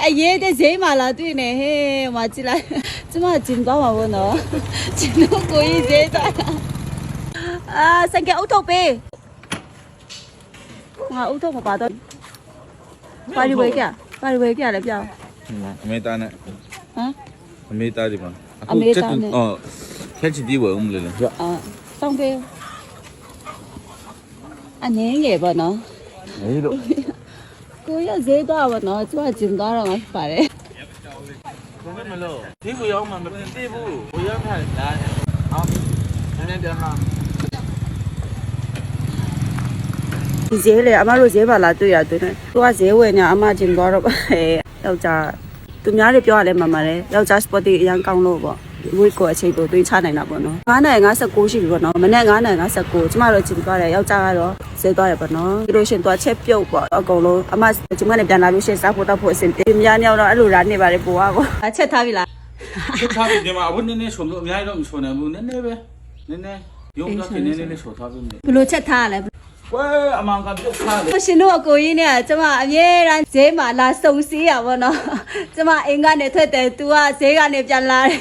哎，爷的谁嘛了？对呢，嘿，嘛起来，怎么紧张嘛我呢？紧到故意谁的？啊，三个乌头呗，我乌头我把到，把你回家，把你回家来表。没打呢，啊？没打的嘛。没打呢。哦，天气低温我们来了。啊，上呗。啊，年也不能。没了。ကိုရဈေးသွားပါတော့ကျမကျင်သွားတော့မှပါတယ်ဘယ်မလို့ဒီကိုရောက်မှမသိဘူးကိုရောက်ထားတာအော်နည်းနည်းပြန်လာဒီဈေးလေအမတို့ဈေးပါလာတွေ့ရတယ်သူကဈေးဝယ်နေအမကျင်သွားတော့ပါယောက်ျားသူများတွေပြောရလဲမှန်ပါတယ်ယောက်ျားစပေါ်တီအရန်ကောင်းလို့ပေါ့ဝိတ်ကိုအချိန်ကိုသွင်းချနိုင်တာပေါ့နော်9:59ရှိပြီပေါ့နော်မနေ့9:59ကျမတို့ကျင်သွားတယ်ယောက်ျားကတော့ဈေးသွားတယ်ပေါ့နော်ပြီးလို့ရှင်သွားချက်ပြုတ်ပေါ့အကုန်လုံးအမကျမနဲ့ပြန်လာလို့ရှင်စားဖို့တော့ဖို့အဆင်ပြေများများတော့အဲ့လိုရာနေပါတယ်ပို့ပါပေါ့အချက်ထားပြီလားချက်ထားပြီဒီမှာအခုနည်းနည်းချုံလို့အများကြီးတော့မချုံနိုင်ဘူးနည်းနည်းပဲနည်းနည်းရုံတော့နည်းနည်းလေးချုံထားပြီဘယ်လိုချက်ထားရလဲဝဲအမှန်ကပြုတ်ထားတယ်ရှင်တို့အကိုကြီးနဲ့ကျမအမြဲတမ်းဈေးမှာလာစုံစည်းရပါတော့ကျမအိမ်ကနေထွက်တယ် तू ကဈေးကနေပြန်လာတယ်